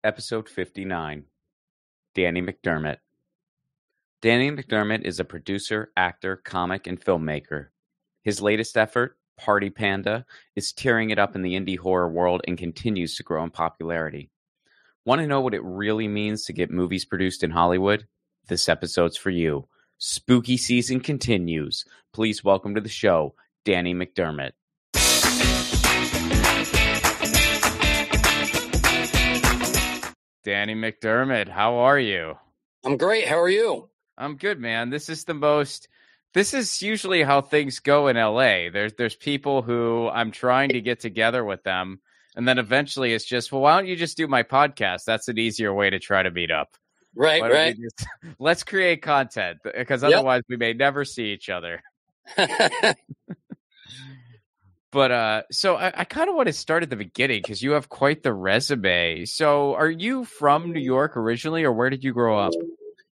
Episode 59, Danny McDermott. Danny McDermott is a producer, actor, comic, and filmmaker. His latest effort, Panda, is tearing it up in the indie horror world and continues to grow in popularity. Want to know what it really means to get movies produced in Hollywood? This episode's for you. Spooky season continues. Please welcome to the show, Danny McDermott. Danny McDermott, how are you? I'm great. How are you? I'm good, man. This is usually how things go in LA. There's people who I'm trying to get together with them, and then eventually it's just, well, why don't you just do my podcast? That's an easier way to try to meet up. Right. Let's create content, because otherwise we may never see each other. But so I kind of want to start at the beginning because you have quite the resume. So are you from New York originally, or where did you grow up?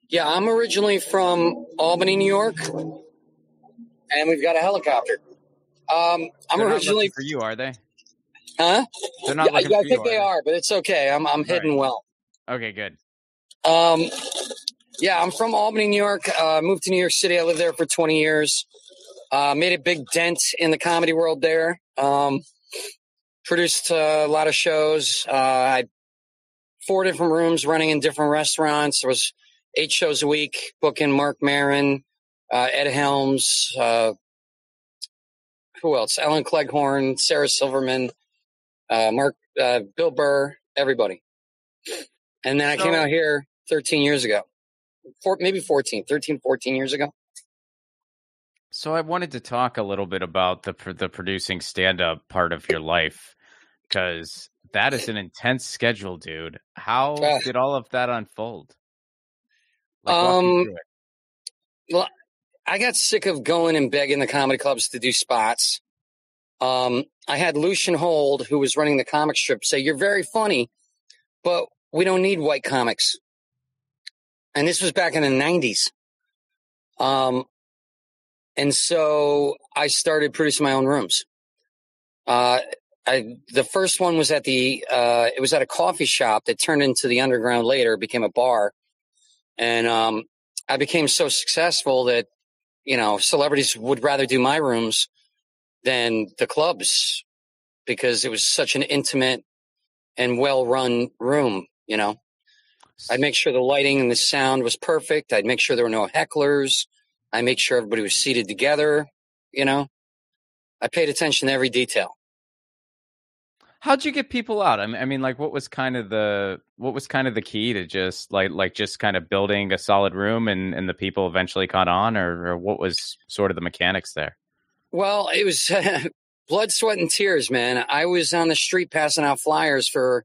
Yeah, I'm originally from Albany, New York, and we've got a helicopter. I'm originally for you, are they? Huh? They're not. I think they are, but it's okay. I'm hidden well. Okay, good. Yeah, I'm from Albany, New York. Moved to New York City. I lived there for 20 years. Made a big dent in the comedy world there. Produced a lot of shows. I had 4 different rooms running in different restaurants. There was 8 shows a week, booking Mark Maron, Ed Helms, who else? Ellen Cleghorn, Sarah Silverman, Bill Burr, everybody. And then I came out here 13 years ago. 14 years ago. So I wanted to talk a little bit about the producing stand-up part of your life, because that is an intense schedule, dude. How did all of that unfold? Walk me through it. Well, I got sick of going and begging the comedy clubs to do spots. I had Lucian Hold, who was running the comic strip, say, "You're very funny, but we don't need white comics." And this was back in the 90s. And so I started producing my own rooms. The first one was it was at a coffee shop that turned into the Underground later, became a bar. And I became so successful that, celebrities would rather do my rooms than the clubs because it was such an intimate and well-run room, I'd make sure the lighting and the sound was perfect. I'd make sure there were no hecklers. I make sure everybody was seated together, I paid attention to every detail. How'd you get people out? I mean, what was kind of the key to just just kind of building a solid room and the people eventually caught on, or what was sort of the mechanics there? Well, it was blood, sweat, and tears, man. I was on the street passing out flyers for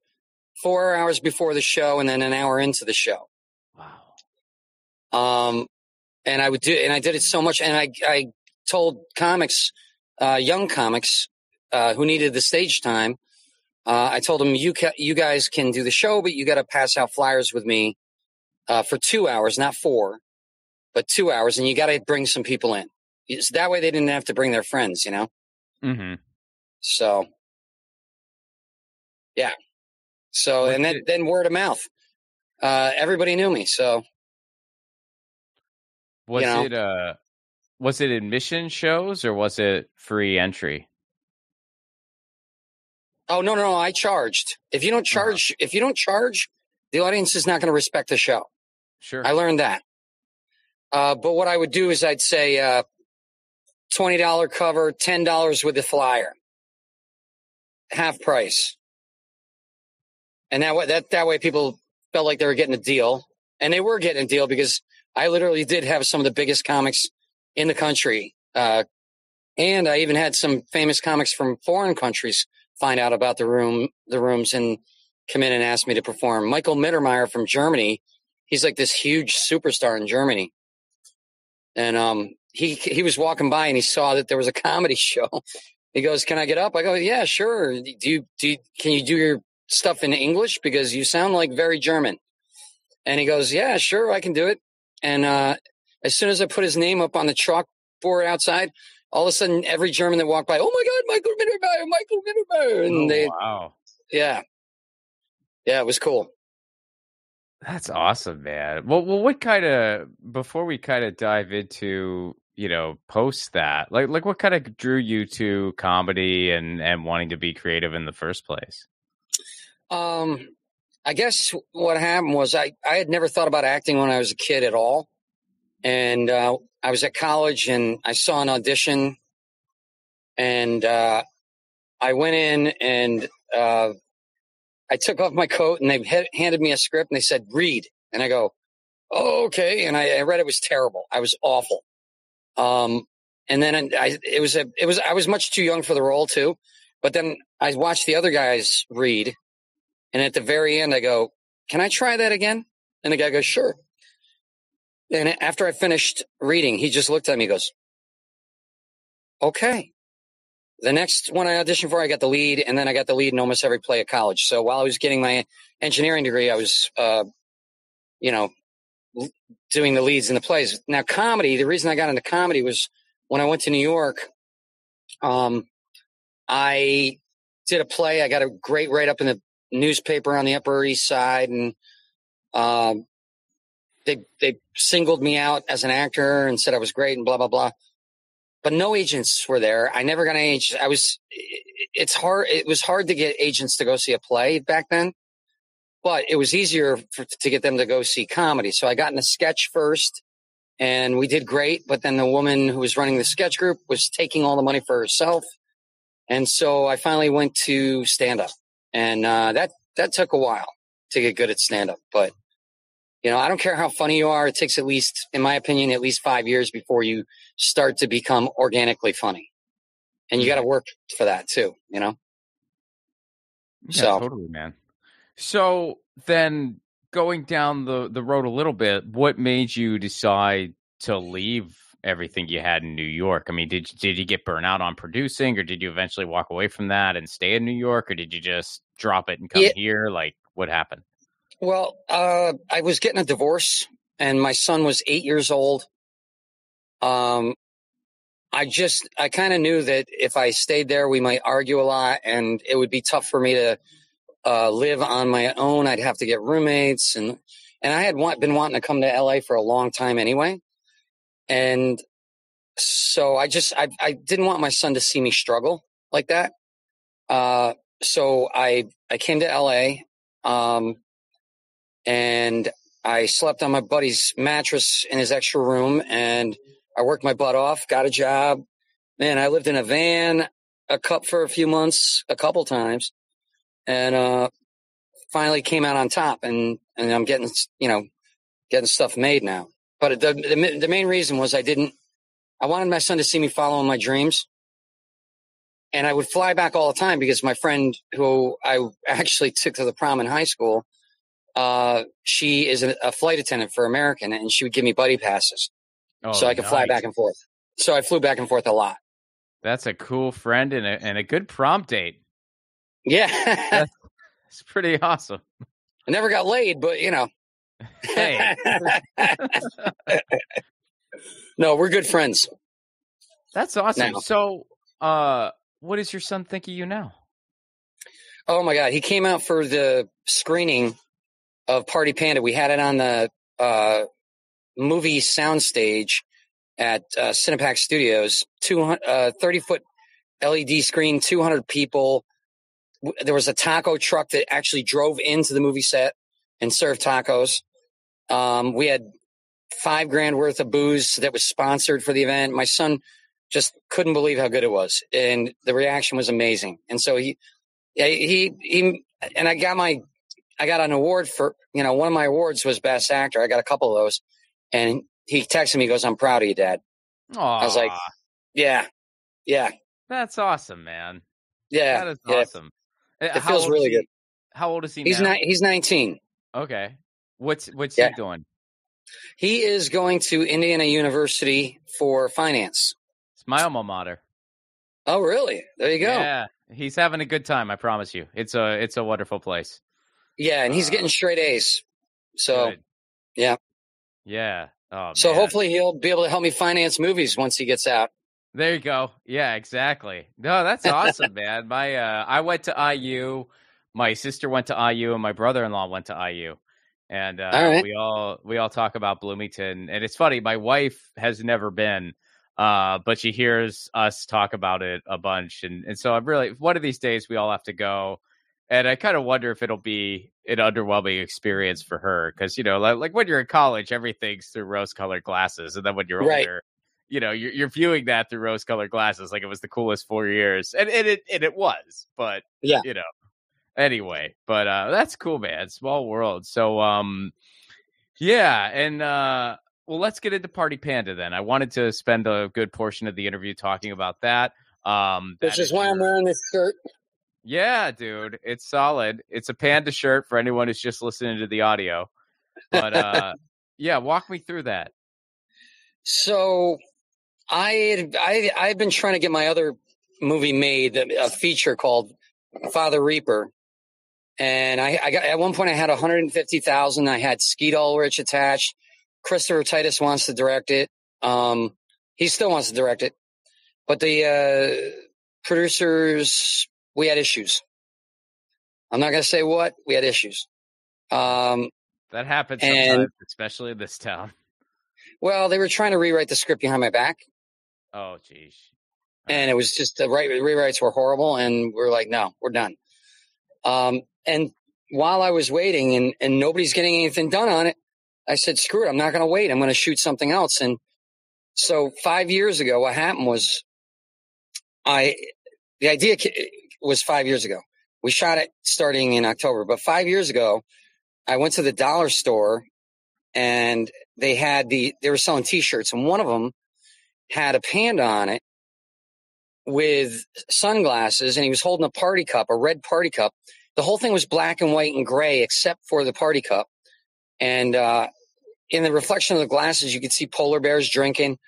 4 hours before the show and then an hour into the show. Wow. And I did it so much. And I told comics, young comics, who needed the stage time, I told them, you guys can do the show, but you got to pass out flyers with me, for 2 hours, not 4, but 2 hours. And you got to bring some people in. That way they didn't have to bring their friends, Mm-hmm. So, yeah. So, then word of mouth, everybody knew me. So. Was it admission shows or was it free entry? Oh, no, I charged. If you don't charge, the audience is not going to respect the show. Sure. I learned that. But what I would do is I'd say, $20 cover, $10 with the flyer. Half price. And that way people felt like they were getting a deal. And they were getting a deal because I literally did have some of the biggest comics in the country. And I even had some famous comics from foreign countries find out about the rooms and come in and ask me to perform. Michael Mittermeier from Germany. He's like this huge superstar in Germany. And he was walking by and he saw that there was a comedy show. He goes, "Can I get up?" I go, "Yeah, sure. Can you do your stuff in English? Because you sound like very German." And he goes, "Yeah, sure, I can do it." And as soon as I put his name up on the chalkboard outside, all of a sudden, every German that walked by, "Oh my God, Michael Mittermeier!" And wow. Yeah, it was cool. That's awesome, man. Well, what kind of before we kind of dive into post that like what kind of drew you to comedy and wanting to be creative in the first place? Um, I guess what happened was I had never thought about acting when I was a kid at all. And I was at college and I saw an audition and I went in and I took off my coat and they handed me a script and they said, read. And I go, oh, okay. And I read it was terrible. I was awful. And then I was much too young for the role too. But then I watched the other guys read. And at the very end, I go, can I try that again? And the guy goes, sure. And after I finished reading, he just looked at me and goes, okay. The next one I auditioned for, I got the lead, and then I got the lead in almost every play at college. So while I was getting my engineering degree, I was, doing the leads in the plays. Now, comedy, the reason I got into comedy was when I went to New York, I did a play. I got a great write-up in the newspaper on the Upper East Side, and they singled me out as an actor and said I was great and blah, blah, blah. But no agents were there. I never got an agent. It was hard to get agents to go see a play back then, but it was easier to get them to go see comedy. So I got in a sketch first and we did great. But then the woman who was running the sketch group was taking all the money for herself. And so I finally went to stand up, and that took a while to get good at stand up. But I don't care how funny you are. It takes at least, in my opinion, at least 5 years before you start to become organically funny. And you got to work for that too, Yeah, So totally, man. So then going down the road a little bit, what made you decide to leave everything you had in New York? I mean, did you get burnt out on producing, or did you eventually walk away from that and stay in New York, or did you just drop it and come here? Like, what happened? Well, I was getting a divorce and my son was 8 years old. I kind of knew that if I stayed there, we might argue a lot and it would be tough for me to live on my own. I'd have to get roommates, and I had been wanting to come to LA for a long time anyway. And so I didn't want my son to see me struggle like that. So I came to LA. And I slept on my buddy's mattress in his extra room, and I worked my butt off, got a job. Man, I lived in a van for a few months, a couple times, and finally came out on top. And I'm getting stuff made now. But the main reason was I wanted my son to see me following my dreams. And I would fly back all the time because my friend who I actually took to the prom in high school, she is a flight attendant for American, and she would give me buddy passes so I could fly back and forth. So I flew back and forth a lot. That's a cool friend and a good prom date. Yeah. It's pretty awesome. I never got laid, but Hey. No, we're good friends. That's awesome. Now. So, what does your son think of you now? Oh my God. He came out for the screening of Party Panda. We had it on the movie soundstage at Cinepax Studios, 30-foot LED screen, 200 people. There was a taco truck that actually drove into the movie set and served tacos. We had $5,000 worth of booze that was sponsored for the event. My son just couldn't believe how good it was, and the reaction was amazing. And so he and I got an award for, one of my awards was Best Actor. I got a couple of those. And he texted me, he goes, I'm proud of you, Dad. Aww. I was like, yeah. That's awesome, man. Yeah. That is awesome. It feels really good. How old is he now? He's 19. Okay. What's he doing? He is going to Indiana University for finance. It's my alma mater. Oh, really? There you go. Yeah. He's having a good time, I promise you. It's a wonderful place. Yeah, and he's getting straight A's. So, good. Yeah. Yeah. Oh, so man. hopefully he'll be able to help me finance movies once he gets out. There you go. Yeah, exactly. No, that's awesome, man. I went to IU. My sister went to IU, and my brother-in-law went to IU. And All right. we all talk about Bloomington, and it's funny. My wife has never been, but she hears us talk about it a bunch, and so I'm really one of these days we all have to go. And I kind of wonder if it'll be an underwhelming experience for her because like when you're in college, everything's through rose-colored glasses, and then when you're Right. older, you're viewing that through rose-colored glasses, like it was the coolest 4 years, and it was, but Yeah. you know anyway, but that's cool, man. Small world. So yeah, and well, let's get into Party Panda then. I wanted to spend a good portion of the interview talking about that. Which That is is why I'm your wearing this shirt. Yeah, dude. It's solid. It's a Panda shirt for anyone who's just listening to the audio. But yeah, walk me through that. So I've been trying to get my other movie made, a feature called Father Reaper. And I got, at one point I had 150,000. I had Skeet Ulrich attached. Christopher Titus wants to direct it. He still wants to direct it, but the producers, we had issues. I'm not going to say what. We had issues. That happens sometimes, especially in this town. Well, they were trying to rewrite the script behind my back. Oh, geez. And it was just the rewrites were horrible. And we're like, no, we're done. And while I was waiting and nobody's getting anything done on it, I said, screw it. I'm not going to wait. I'm going to shoot something else. And so 5 years ago, what happened was the idea was 5 years ago. We shot it starting in October, but 5 years ago, I went to the dollar store and they were selling t-shirts, and one of them had a panda on it with sunglasses, and he was holding a party cup, a red party cup. The whole thing was black and white and gray except for the party cup. And in the reflection of the glasses, you could see polar bears drinking.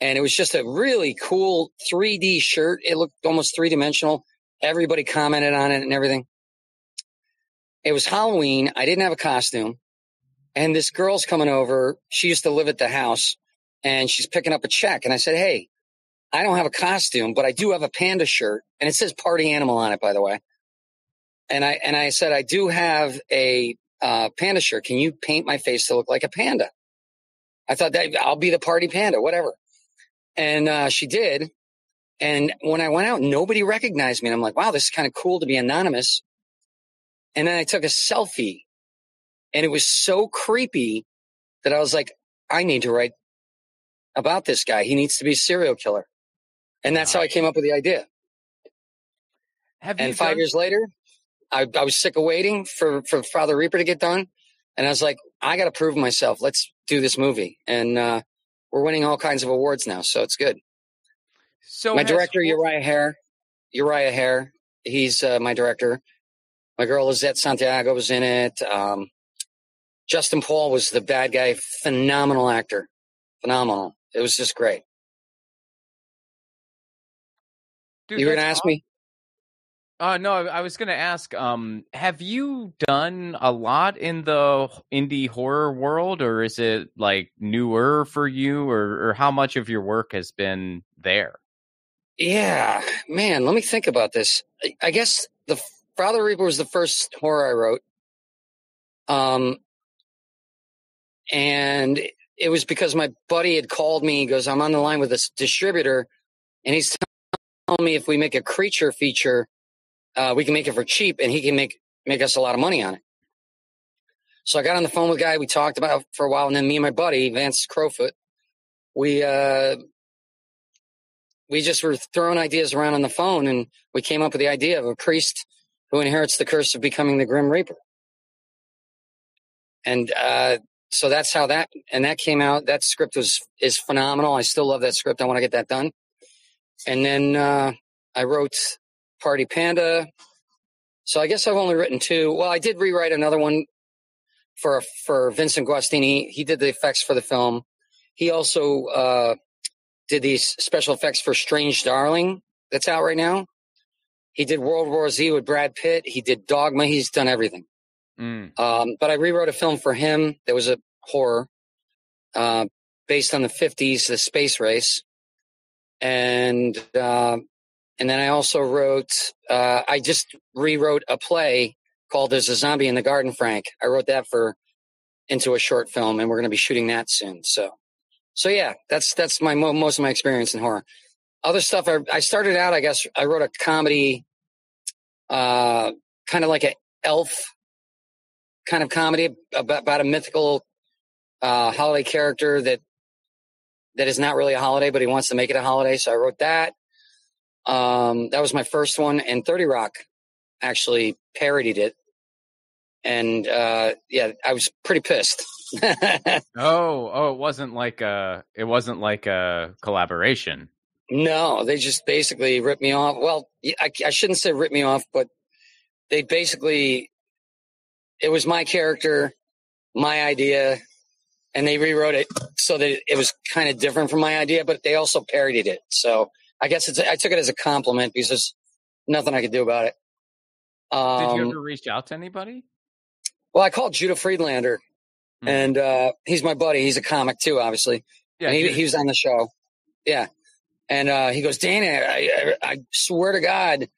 And it was just a really cool 3D shirt. It looked almost three-dimensional. Everybody commented on it and everything. It was Halloween. I didn't have a costume. And this girl's coming over. She used to live at the house, and she's picking up a check. And I said, hey, I don't have a costume, but I do have a panda shirt. And it says Party Animal on it, by the way. And I said, I do have a panda shirt. Can you paint my face to look like a panda? I thought that I'll be the party panda, whatever. And she did. And when I went out, nobody recognized me. And I'm like, wow, this is kind of cool to be anonymous. And then I took a selfie, and it was so creepy that I was like, I need to write about this guy. He needs to be a serial killer. And that's how I came up with the idea. And 5 years later, I was sick of waiting for Father Reaper to get done. And I was like, I got to prove myself. Let's do this movie. And we're winning all kinds of awards now. So it's good. So my director, Uriah Hare, he's my director. My girl, Lizette Santiago, was in it. Justin Paul was the bad guy. Phenomenal actor. Phenomenal. It was just great. Dude, you were going to ask me? No, I was going to ask, have you done a lot in the indie horror world, or is it like newer for you, or how much of your work has been there? Yeah, man, let me think about this. I guess the Father Reaper was the first horror I wrote. And it was because my buddy had called me. He goes, I'm on the line with this distributor, and he's telling me if we make a creature feature, we can make it for cheap, and he can make us a lot of money on it. So I got on the phone with the guy. We talked about it for a while, and then me and my buddy, Vance Crowfoot, we just were throwing ideas around on the phone, and we came up with the idea of a priest who inherits the curse of becoming the Grim Reaper. And so that's how that came out. That script is phenomenal. I still love that script. I want to get that done. And then I wrote Party Panda. So I guess I've only written two. Well, I did rewrite another one for Vincent Guastini. He did the effects for the film. He also did these special effects for Strange Darling that's out right now. He did World War Z with Brad Pitt. He did Dogma. He's done everything. But I rewrote a film for him that was a horror based on the 50s, the space race. And then I also wrote, I just rewrote a play called There's a Zombie in the Garden, Frank. I wrote that for into a short film, and we're going to be shooting that soon. So yeah, that's most of my experience in horror. Other stuff, I started out, I guess, I wrote a comedy, kind of like an elf kind of comedy about a mythical holiday character that is not really a holiday, but he wants to make it a holiday. So I wrote that. That was my first one, and 30 Rock actually parodied it. And yeah, I was pretty pissed. Oh, it wasn't like a collaboration. No, they just basically ripped me off. Well, I shouldn't say rip me off, but they basically, it was my character, my idea, and they rewrote it so that it was kind of different from my idea, but they also parodied it. So I guess I took it as a compliment because there's nothing I could do about it. Did you ever reach out to anybody? Well, I called Judah Friedlander, and he's my buddy. He's a comic too, obviously. Yeah, and he was on the show. Yeah. And he goes, Danny, I swear to God,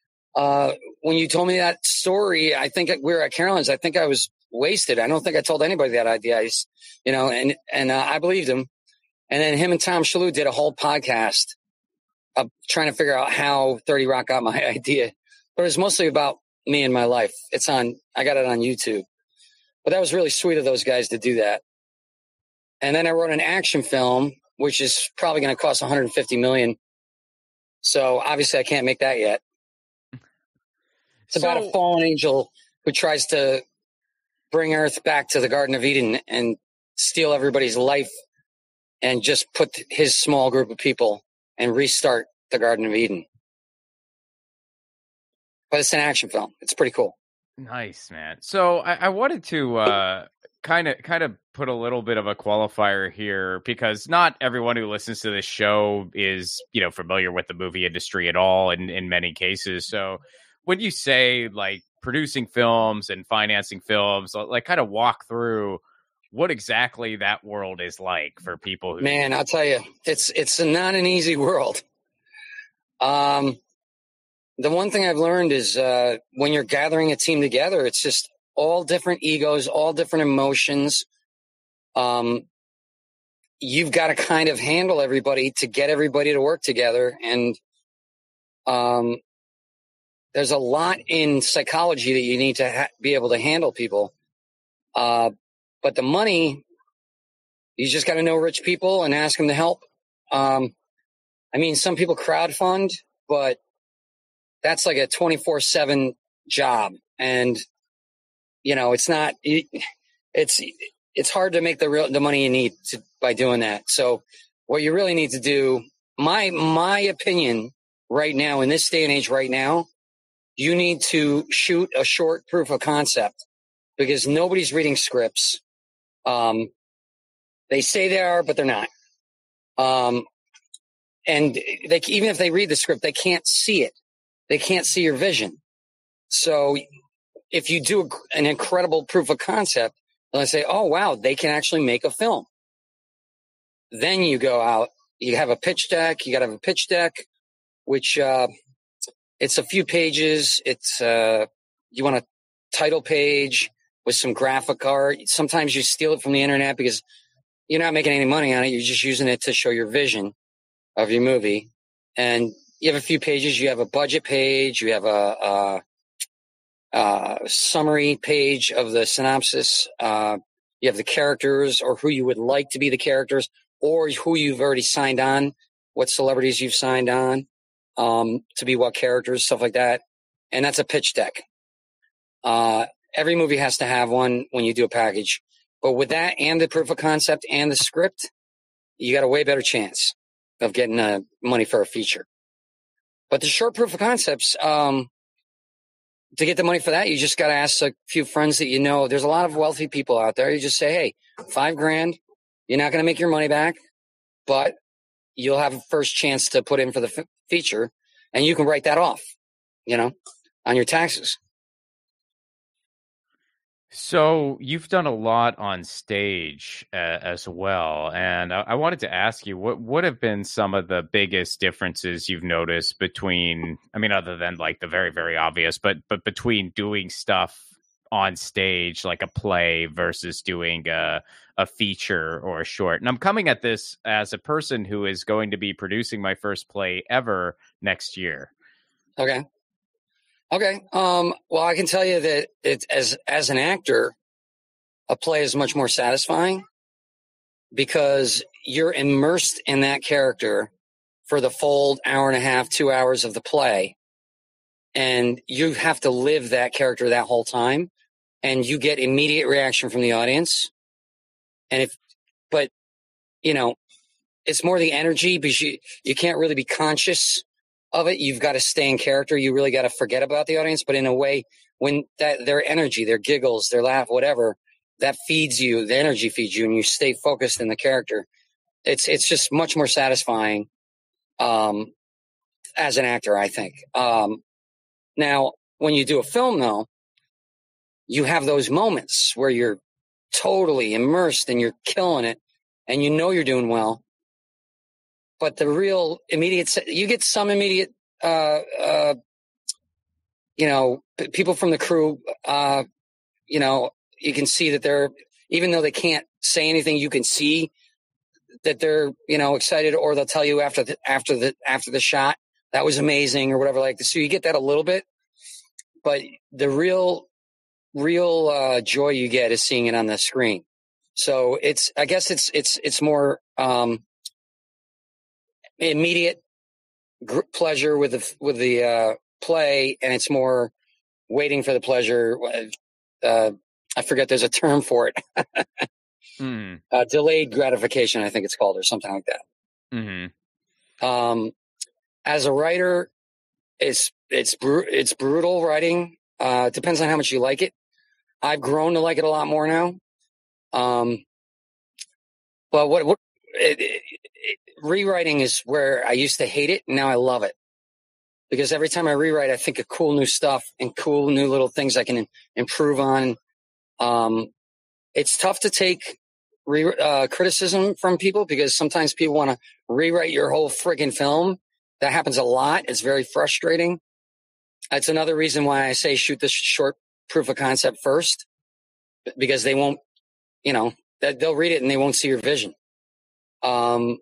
when you told me that story, I think we were at Carolyn's. I think I was wasted. I don't think I told anybody that idea. And I believed him. And then him and Tom Shalhoub did a whole podcast of trying to figure out how 30 Rock got my idea. But it was mostly about me and my life. I got it on YouTube. But that was really sweet of those guys to do that. And then I wrote an action film, which is probably going to cost $150 million. So obviously I can't make that yet. It's about a fallen angel who tries to bring Earth back to the Garden of Eden and steal everybody's life and just put his small group of people and restart the Garden of Eden. But it's an action film. It's pretty cool. Nice, man. So I wanted to kind of put a little bit of a qualifier here, because not everyone who listens to this show is, familiar with the movie industry at all in many cases. So when you say like producing films and financing films, like kind of walk through what exactly that world is like for people who... Man, I'll tell you, it's not an easy world. The one thing I've learned is when you're gathering a team together, it's just all different egos, all different emotions. You've got to kind of handle everybody to get everybody to work together. And there's a lot in psychology that you need to be able to handle people. But the money, you just got to know rich people and ask them to help. Some people crowdfund, but that's like a 24/7 job. And, it's not, it's hard to make the money you need by doing that. So what you really need to do, my opinion right now, in this day and age right now, you need to shoot a short proof of concept, because nobody's reading scripts. They say they are, but they're not. And even if they read the script, they can't see it. They can't see your vision. So if you do an incredible proof of concept, they'll say, oh, wow, they can actually make a film. Then you go out, you have a pitch deck. You got to have a pitch deck, which it's a few pages. It's you want a title page with some graphic art. Sometimes you steal it from the internet because you're not making any money on it. You're just using it to show your vision of your movie. And you have a few pages. You have a budget page. You have a summary page of the synopsis. You have the characters, or who you would like to be the characters, or who you've already signed on, what celebrities you've signed on to be what characters, stuff like that. And that's a pitch deck. Every movie has to have one when you do a package. But with that and the proof of concept and the script, you got a way better chance of getting money for a feature. But the short proof of concepts, to get the money for that, you just got to ask a few friends that you know. There's a lot of wealthy people out there. You just say, hey, $5,000, you're not going to make your money back, but you'll have a first chance to put in for the feature, and you can write that off, on your taxes. So you've done a lot on stage as well, and I wanted to ask you, what have been some of the biggest differences you've noticed between, other than like the very, very obvious, but between doing stuff on stage, like a play versus doing a feature or a short. And I'm coming at this as a person who is going to be producing my first play ever next year. Okay. Well, I can tell you that as an actor, a play is much more satisfying because you're immersed in that character for the full hour and a half, 2 hours of the play. And you have to live that character that whole time. And you get immediate reaction from the audience. But it's more the energy because you can't really be conscious of it. You've got to stay in character. You really got to forget about the audience. But in a way, when their energy, their giggles, their laugh, whatever, that feeds you, the energy feeds you, and you stay focused in the character. It's just much more satisfying as an actor, I think. Now, when you do a film, though, you have those moments where you're totally immersed and you're killing it and you're doing well. But the real immediate, you get some immediate, people from the crew, you can see that they're, even though they can't say anything, you can see that they're, excited, or they'll tell you after the shot, that was amazing or whatever like this. So you get that a little bit, but the real joy you get is seeing it on the screen. So I guess it's more, immediate pleasure with the play, and it's more waiting for the pleasure. I forget, there's a term for it. Delayed gratification, I think it's called, or something like that. Mm-hmm. As a writer, it's brutal writing. It depends on how much you like it. I've grown to like it a lot more now. But rewriting is where I used to hate it, and now I love it. Because every time I rewrite, I think of cool new stuff and cool new little things I can improve on. It's tough to take criticism from people because sometimes people want to rewrite your whole friggin' film. That happens a lot. It's very frustrating. That's another reason why I say shoot this short proof of concept first, because they won't, they'll read it and they won't see your vision. So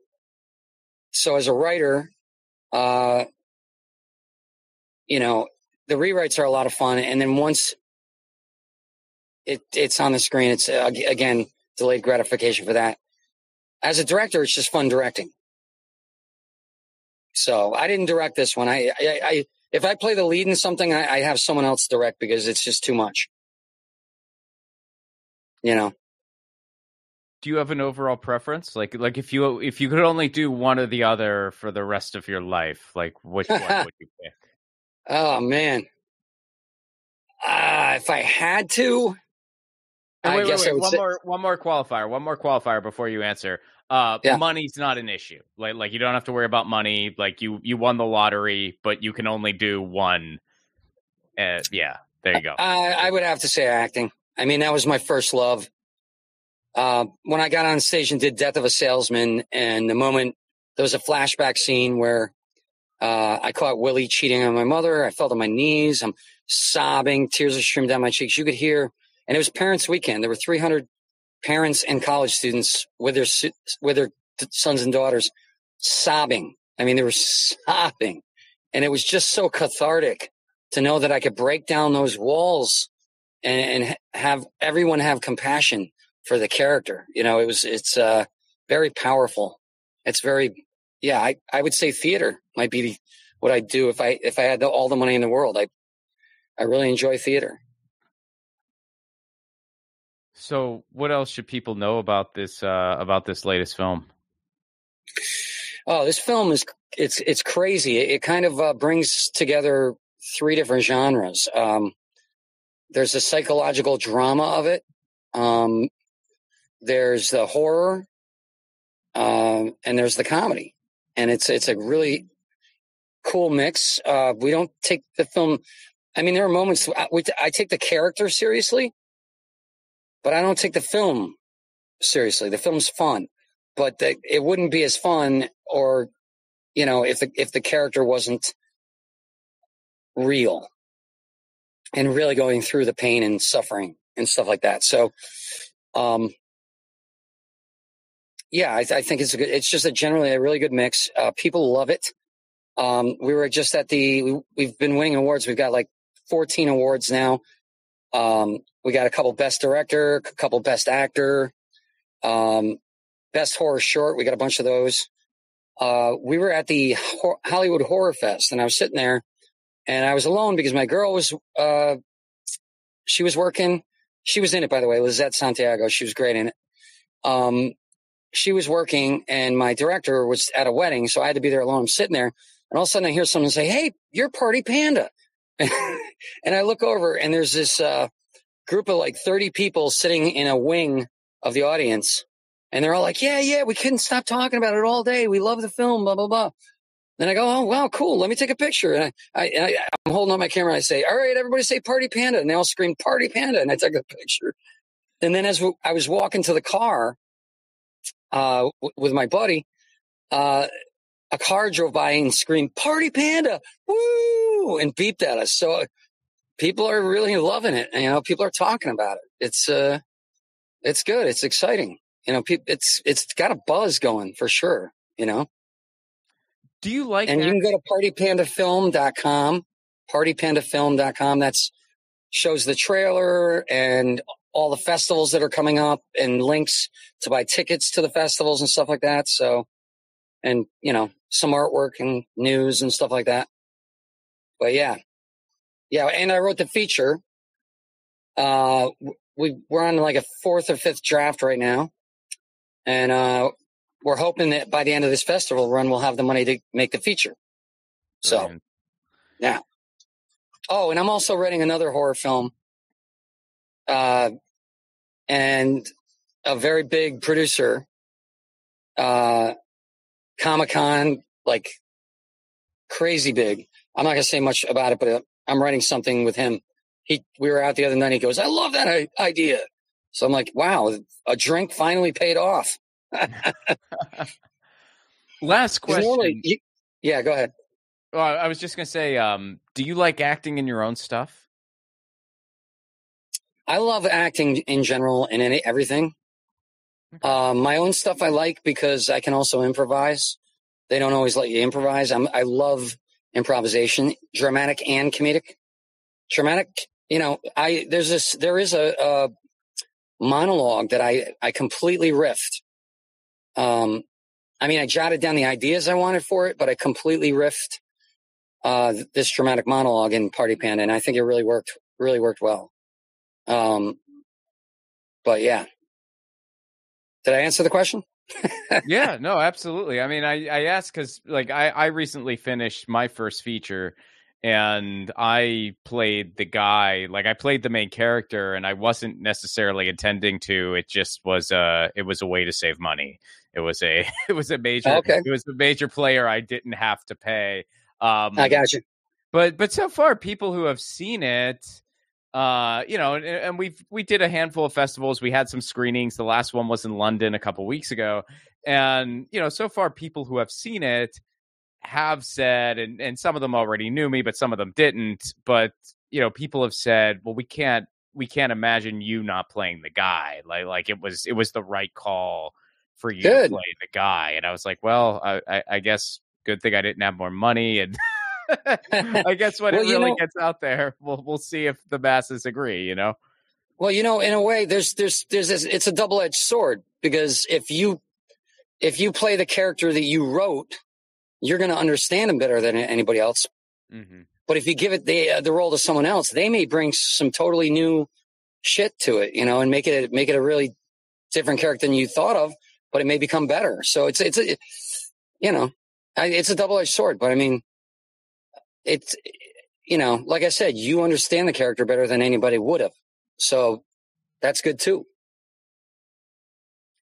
as a writer, the rewrites are a lot of fun. And then once it's on the screen, it's again, delayed gratification for that. As a director, it's just fun directing. So I didn't direct this one. If I play the lead in something, I have someone else direct because it's just too much. Do you have an overall preference? Like if you could only do one or the other for the rest of your life, like which one would you pick? Oh man. If I had to, I guess I would say one more qualifier before you answer. Money's not an issue. Like you don't have to worry about money. Like you won the lottery, but you can only do one. There you go. I would have to say acting. I mean, that was my first love. When I got on stage and did Death of a Salesman, and the moment there was a flashback scene where I caught Willie cheating on my mother, I fell to my knees, I'm sobbing, tears are streaming down my cheeks. You could hear, and it was Parents' Weekend. There were 300 parents and college students with their sons and daughters sobbing. I mean, they were sobbing, and it was just so cathartic to know that I could break down those walls and have everyone have compassion for the character. It's very powerful. It's very, I would say theater might be what I'd do if I had all the money in the world. I really enjoy theater. So what else should people know about this latest film? Oh, this film it's crazy. It kind of brings together 3 different genres. There's the psychological drama of it. There's the horror, and there's the comedy, and it's a really cool mix. We don't take the film. I mean, there are moments I take the character seriously, but I don't take the film seriously. The film's fun, but it wouldn't be as fun, or if the character wasn't real. and really going through the pain and suffering and stuff like that. So, yeah, I think it's just generally a really good mix. People love it. We were just at we've been winning awards. We've got like 14 awards now. We got a couple best director, a couple best actor, best horror short. We got a bunch of those. We were at the Hollywood Horror Fest, and I was sitting there, and I was alone because my girl was, she was working. She was in it, by the way, Lizette Santiago. She was great in it. She was working, and my director was at a wedding, so I had to be there alone. I'm sitting there, and all of a sudden I hear someone say, "Hey, you're Party Panda." And I look over, and there's this group of like 30 people sitting in a wing of the audience. And they're all like, yeah, we couldn't stop talking about it all day. We love the film, blah, blah, blah. Then I go, oh, wow, cool. Let me take a picture. And I'm holding up my camera. And I say, all right, everybody say Party Panda. And they all scream Party Panda. And I took a picture. And then as I was walking to the car with my buddy, a car drove by and screamed, Party Panda, woo, and beeped at us. So people are really loving it. And, people are talking about it. It's good. It's exciting. It's got a buzz going for sure, Do you like And you can go to partypandafilm.com, partypandafilm.com. That's shows the trailer and all the festivals that are coming up and links to buy tickets to the festivals and stuff like that. So, and, some artwork and news and stuff like that. But yeah. And I wrote the feature. We're on like a 4th or 5th draft right now. And we're hoping that by the end of this festival run, we'll have the money to make the feature. So, yeah. Oh, and I'm also writing another horror film. And a very big producer, Comic-Con, like crazy big. I'm not going to say much about it, but I'm writing something with him. We were out the other night. He goes, I love that idea. So I'm like, wow, a drink finally paid off. Last question. Yeah, go ahead. Well, I was just going to say, do you like acting in your own stuff? I love acting in general and in everything. Okay. My own stuff I like because I can also improvise. They don't always let you improvise. I love improvisation, dramatic and comedic. Dramatic, there is a monologue that I completely riffed. I jotted down the ideas I wanted for it, but I completely riffed this dramatic monologue in Party Panda, and I think it really worked well. But yeah. Did I answer the question? Yeah, no, absolutely. I asked because I recently finished my first feature, and I played the guy, I played the main character, and I wasn't necessarily intending to. It just was it was a way to save money. It was a major player I didn't have to pay. I got you. But so far, people who have seen it, and we did a handful of festivals. We had some screenings. The last one was in London a couple weeks ago, and so far, people who have seen it have said, and some of them already knew me, but some of them didn't. But people have said, well, we can't imagine you not playing the guy. Like it was the right call for you to play the guy. And I was like, well, I guess good thing I didn't have more money. And I guess when it really gets out there, we'll see if the masses agree. Well, in a way, there's this, it's a double-edged sword, because if you play the character that you wrote, you're going to understand him better than anybody else. Mm-hmm. But if you give it the role to someone else, they may bring some totally new shit to it, and make it a really different character than you thought of, but it may become better. So it's a double-edged sword. But it's, like I said, you understand the character better than anybody would have. So that's good too.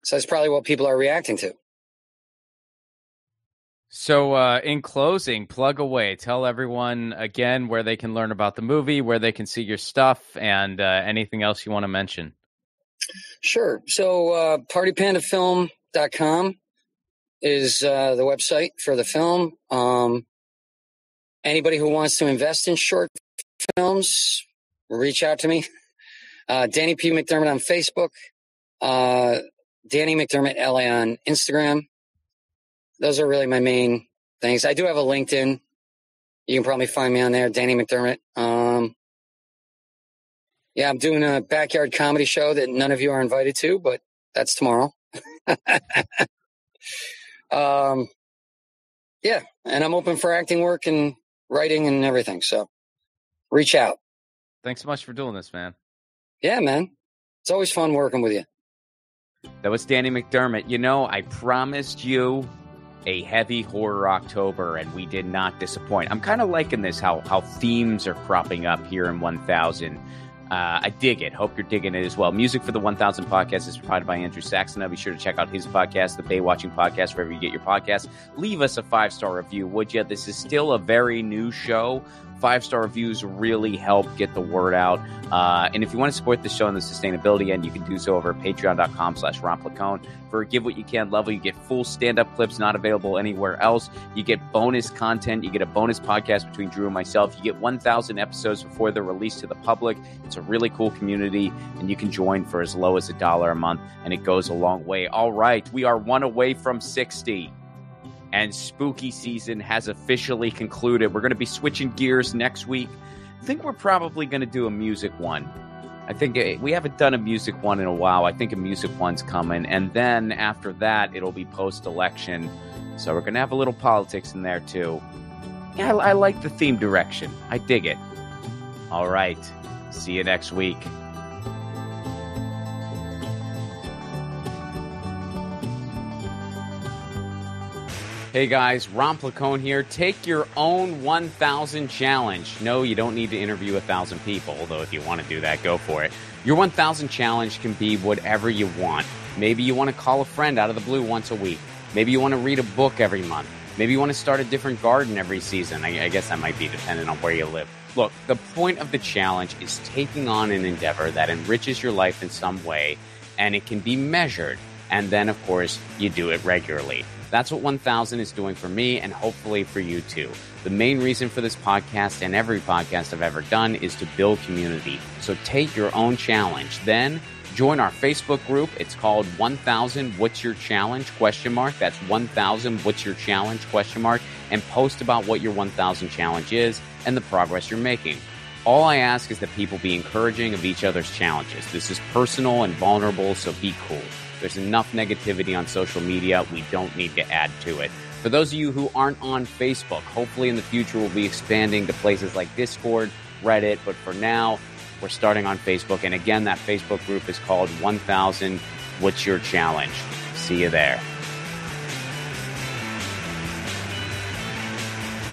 So that's probably what people are reacting to. So in closing, plug away. Tell everyone again where they can learn about the movie, where they can see your stuff, and anything else you want to mention. Sure. So partypandafilm.com is the website for the film. Anybody who wants to invest in short films, reach out to me. Danny P. McDermott on Facebook. Danny McDermott LA on Instagram. Those are really my main things. I do have a LinkedIn. You can probably find me on there, Danny McDermott. Yeah, I'm doing a backyard comedy show that none of you are invited to, but that's tomorrow. Yeah, and I'm open for acting work and writing and everything. So reach out. Thanks so much for doing this, man. Yeah, man. It's always fun working with you. That was Danny McDermott. You know, I promised you a heavy horror October, and we did not disappoint. I'm kind of liking this, how themes are cropping up here in 1000. I dig it. Hope you're digging it as well. Music for the 1000 podcast is provided by Andrew Saxon. Be sure to check out his podcast, the Bay Watching Podcast, wherever you get your podcasts. Leave us a 5-star review, would you? This is still a very new show. 5-star reviews really help get the word out. And if you want to support the show and the sustainability end, you can do so over at patreon.com/romplacone. For a Give What You Can level, you get full stand-up clips not available anywhere else. You get bonus content. You get a bonus podcast between Drew and myself. You get 1,000 episodes before they're released to the public. It's a really cool community, and you can join for as low as $1 a month, and it goes a long way. All right, we are one away from 60. And spooky season has officially concluded. We're going to be switching gears next week. I think we're probably going to do a music one. I think we haven't done a music one in a while. I think a music one's coming. And then after that, it'll be post-election. So we're going to have a little politics in there too. Yeah, I like the theme direction. I dig it. All right. See you next week. Hey guys, Ron Placone here. Take your own 1,000 challenge. No, you don't need to interview 1,000 people, although if you want to do that, go for it. Your 1,000 challenge can be whatever you want. Maybe you want to call a friend out of the blue once a week. Maybe you want to read a book every month. Maybe you want to start a different garden every season. I guess that might be dependent on where you live. Look, the point of the challenge is taking on an endeavor that enriches your life in some way, and it can be measured. And then, of course, you do it regularly. That's what 1,000 is doing for me, and hopefully for you too. The main reason for this podcast and every podcast I've ever done is to build community. So take your own challenge. Then join our Facebook group. It's called 1,000 What's Your Challenge? ? That's 1,000 What's Your Challenge ? And post about what your 1,000 challenge is and the progress you're making. All I ask is that people be encouraging of each other's challenges. This is personal and vulnerable, so be cool. There's enough negativity on social media. We don't need to add to it. For those of you who aren't on Facebook, hopefully in the future we'll be expanding to places like Discord, Reddit, but for now, we're starting on Facebook. And again, that Facebook group is called 1,000 What's Your Challenge? See you there.